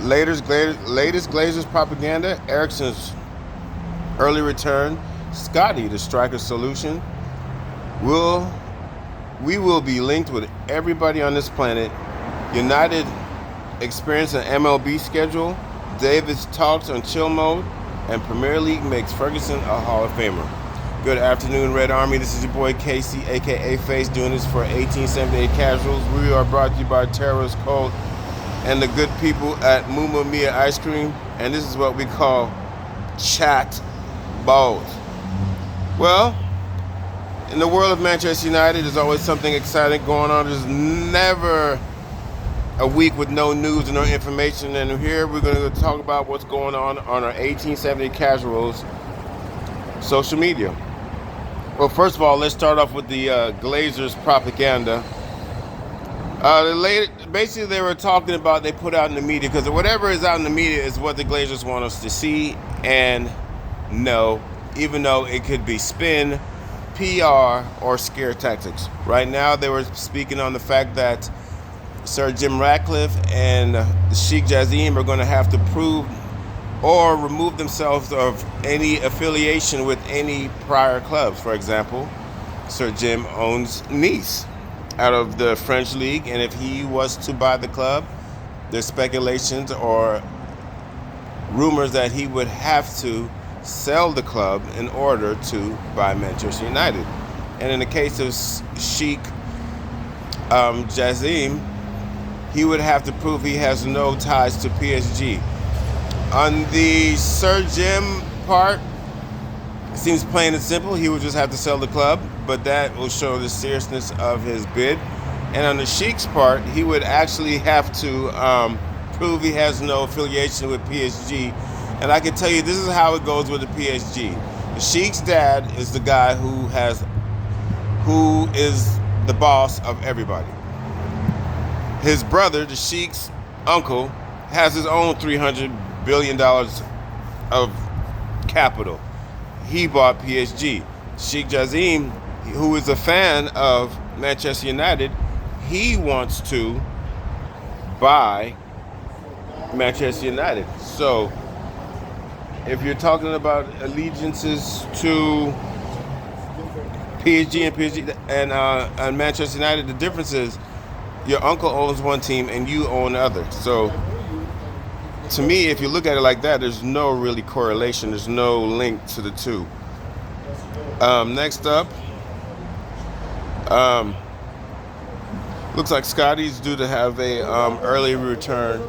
latest Glazers propaganda, Eriksen's early return, Scotty, the striker solution. We will be linked with everybody on this planet. United experience an MLB schedule. Davis talks on chill mode. And Premier League makes Ferguson a Hall of Famer. Good afternoon, Red Army. This is your boy Casey, aka Face, doing this for 1878 Casuals. We are brought to you by Terrorist Cult and the good people at Muma Mia Ice Cream. And this is what we call Chat Balls. Well, in the world of Manchester United, there's always something exciting going on. There's never a week with no news and no information. And here we're going to talk about what's going on our 1870 Casuals social media. Well, first of all, let's start off with the Glazers propaganda. Basically, they were talking about they put out in the media, because whatever is out in the media is what the Glazers want us to see and know, even though it could be spin, PR, or scare tactics. Right now, they were speaking on the fact that Sir Jim Ratcliffe and Sheikh Jazim are going to have to prove or remove themselves of any affiliation with any prior clubs. For example, Sir Jim owns Nice out of the French league, and if he was to buy the club, there's speculations or rumors that he would have to sell the club in order to buy Manchester United. And in the case of Sheikh Jazim, he would have to prove he has no ties to PSG. On the Sir Jim part, it seems plain and simple. He would just have to sell the club, but that will show the seriousness of his bid. And on the Sheik's part, he would actually have to prove he has no affiliation with PSG. And I can tell you, this is how it goes with the PSG. The Sheik's dad is the guy who is the boss of everybody. His brother, the Sheik's uncle, has his own $300 billion of capital. He bought PSG. Sheikh Jazim, who is a fan of Manchester United, he wants to buy Manchester United. So, if you're talking about allegiances to PSG and Manchester United, the difference is your uncle owns one team and you own the other. So, to me, if you look at it like that, there's no really correlation. There's no link to the two. Next up, looks like Scotty's due to have a early return.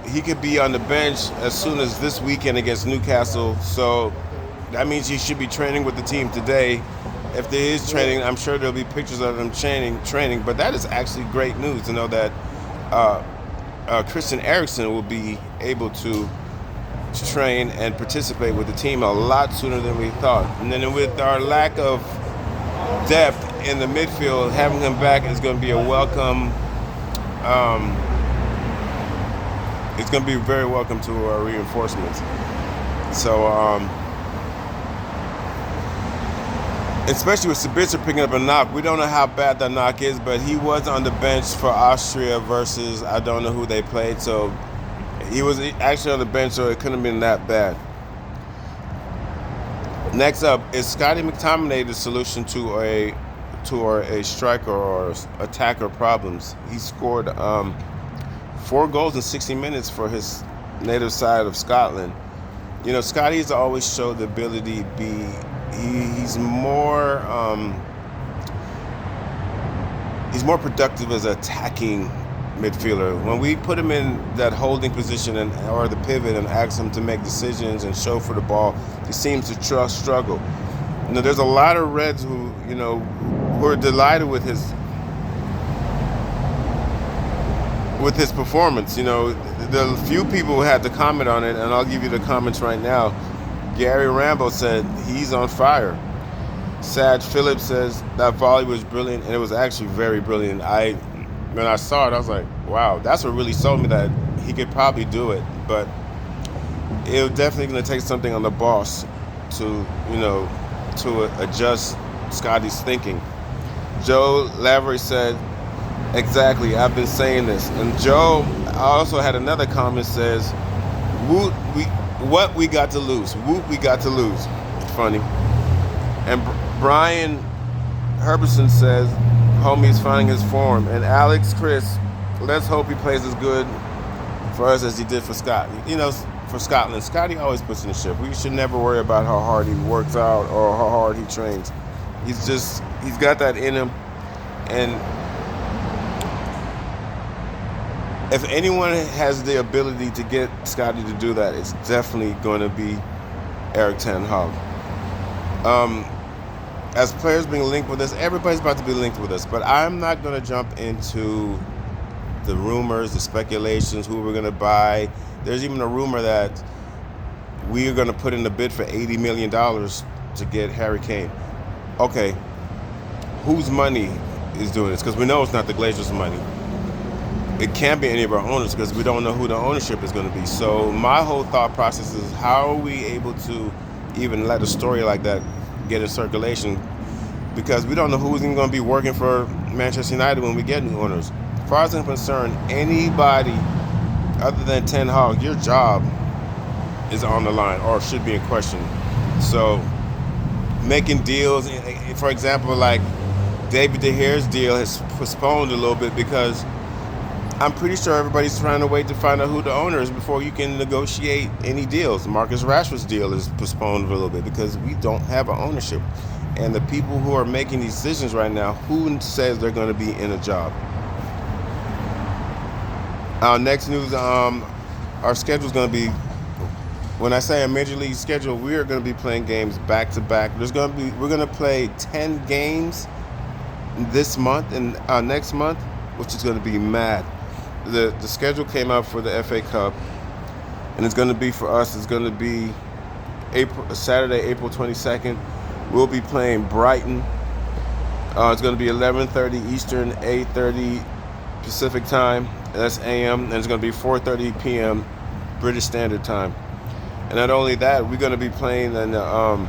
He could be on the bench as soon as this weekend against Newcastle. So that means he should be training with the team today. If there is training, I'm sure there'll be pictures of him training. But that is actually great news to know that Christian Eriksen will be able to train and participate with the team a lot sooner than we thought. And then with our lack of depth in the midfield, having him back is going to be a welcome. It's going to be very welcome to our reinforcements. So, especially with Sabitzer picking up a knock. We don't know how bad that knock is, but he was on the bench for Austria versus I don't know who they played. So he was actually on the bench, so it couldn't have been that bad. Next up, is Scotty McTominay the solution to a striker or attacker problems? He scored 4 goals in 60 minutes for his native side of Scotland. You know, Scotty's always showed the ability to be. He's more productive as an attacking midfielder. When we put him in that holding position or the pivot and ask him to make decisions and show for the ball, he seems to struggle. You know, there's a lot of Reds who are delighted with his performance. You know, the few people who had to comment on it, and I'll give you the comments right now. Gary Rambo said he's on fire. Saj Phillips says that volley was brilliant, and it was actually very brilliant. When I saw it, I was like, wow, that's what really sold me that he could probably do it. But it was definitely going to take something on the boss to adjust Scotty's thinking. Joe Lavery said, exactly, I've been saying this. And Joe, I also had another comment says, "Woot, what we got to lose? Woot, we got to lose." Funny. And Brian Herberson says, "Homie's finding his form." And Alex Chris, let's hope he plays as good for us as he did for Scotland. For Scotland, Scotty always puts in the shift. We should never worry about how hard he works out or how hard he trains. He's got that in him. And if anyone has the ability to get Scotty to do that, it's definitely going to be Erik ten Hag. As players being linked with us, everybody's about to be linked with us. But I'm not going to jump into the rumors, the speculations, who we're going to buy. There's even a rumor that we are going to put in a bid for $80 million to get Harry Kane. Okay, whose money is doing this? Because we know it's not the Glazers' money. It can't be any of our owners because we don't know who the ownership is going to be. So my whole thought process is, how are we able to even let a story like that get in circulation? Because we don't know who's even going to be working for Manchester United when we get new owners. As far as I'm concerned, anybody other than Ten Hag, your job is on the line or should be in question. So making deals, for example, like David De Gea's deal has postponed a little bit because I'm pretty sure everybody's trying to wait to find out who the owner is before you can negotiate any deals. Marcus Rashford's deal is postponed a little bit because we don't have an ownership. And the people who are making these decisions right now, who says they're going to be in a job? Our next news, our schedule is going to be, when I say a major league schedule, we are going to be playing games back to back. We're going to play 10 games this month and next month, which is going to be mad. The schedule came out for the FA Cup, and it's going to be for us. It's going to be Saturday, April 22nd. We'll be playing Brighton. It's going to be 11:30 Eastern, 8:30 Pacific time. That's AM, and it's going to be 4:30 p.m. British Standard Time. And not only that, we're going to be playing in the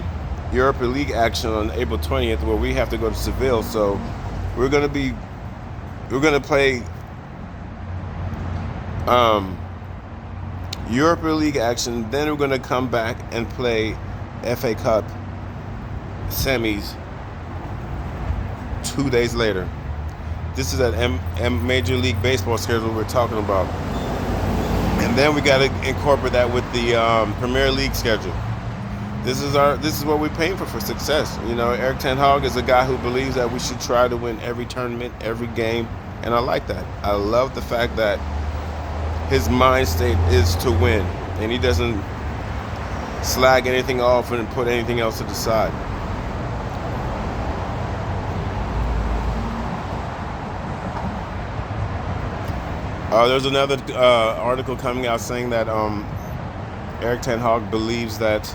Europa League action on April 20th, where we have to go to Seville. So we're going to play Europa League action. Then we're going to come back and play FA Cup semis 2 days later. This is that Major League Baseball schedule we're talking about. And then we got to incorporate that with the Premier League schedule. This is what we're paying for success. Erik ten Hag is a guy who believes that we should try to win every tournament, every game, and I like that. I love the fact that his mind state is to win, and he doesn't slag anything off and put anything else to the side. There's another article coming out saying that Erik ten Hag believes that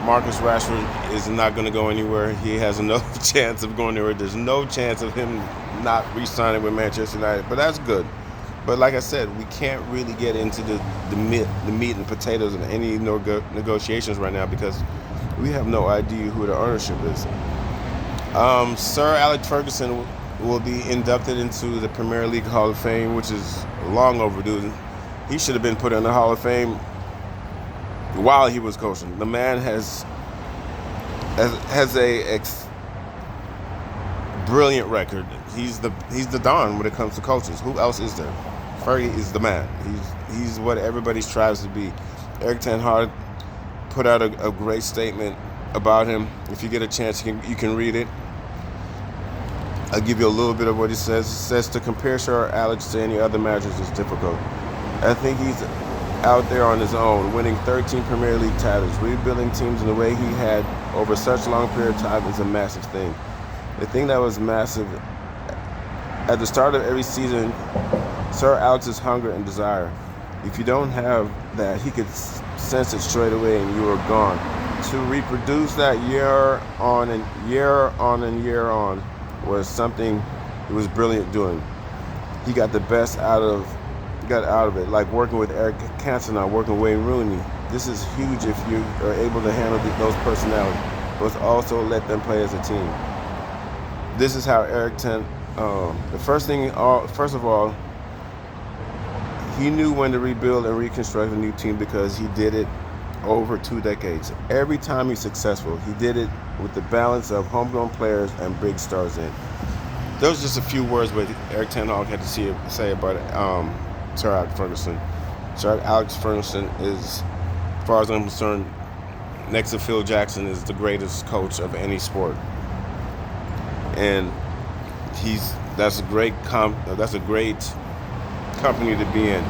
Marcus Rashford is not going to go anywhere. He has no chance of going anywhere. There's no chance of him not re-signing with Manchester United. But that's good. But like I said, we can't really get into the meat and potatoes of any negotiations right now because we have no idea who the ownership is. Sir Alex Ferguson will be inducted into the Premier League Hall of Fame, which is long overdue. He should have been put in the Hall of Fame while he was coaching. The man has a brilliant record. He's the Don when it comes to coaches. Who else is there? Fergie is the man. He's what everybody strives to be. Erik ten Hag put out a great statement about him. If you get a chance, you can read it. I'll give you a little bit of what he says. It says, to compare Sir Alex to any other managers is difficult. I think he's out there on his own, winning 13 Premier League titles. Rebuilding teams in the way he had over such a long period of time is a massive thing. The thing that was massive, at the start of every season, Sir Alex's hunger and desire. If you don't have that, he could sense it straight away and you are gone. To reproduce that year on and year on was something he was brilliant doing. He got the best out of it, like working with Eric Cantona, working with Wayne Rooney. This is huge if you are able to handle those personalities, but also let them play as a team. This is how First of all, He knew when to rebuild and reconstruct a new team because he did it over 2 decades. Every time he's successful, he did it with the balance of homegrown players and big stars in. Those are just a few words what Erik Ten Hag had to say about Sir Alex Ferguson. Sir Alex Ferguson is, as far as I'm concerned, next to Phil Jackson, is the greatest coach of any sport. And that's a great company to be in.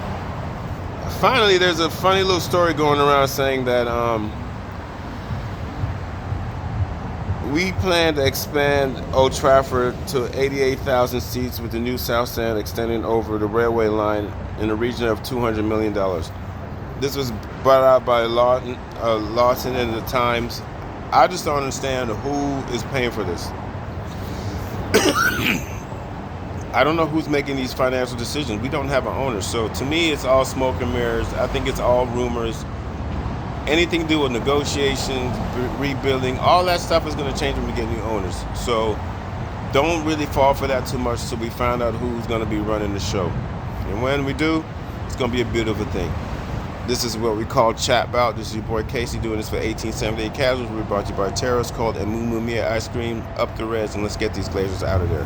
Finally, there's a funny little story going around saying that we plan to expand Old Trafford to 88,000 seats with the new South Stand extending over the railway line in the region of $200 million. This was brought out by Lawson in the Times. I just don't understand who is paying for this. I don't know who's making these financial decisions. We don't have an owner. So to me, it's all smoke and mirrors. I think it's all rumors. Anything to do with negotiations, rebuilding, all that stuff is going to change when we get new owners. So don't really fall for that too much till we find out who's going to be running the show. And when we do, it's going to be a beautiful thing. This is what we call Chat Bout. This is your boy Casey doing this for 1878 Casuals. We're brought to you by Terrace called and Moo Moo Mia Ice Cream. Up the Reds, and let's get these Glazers out of there.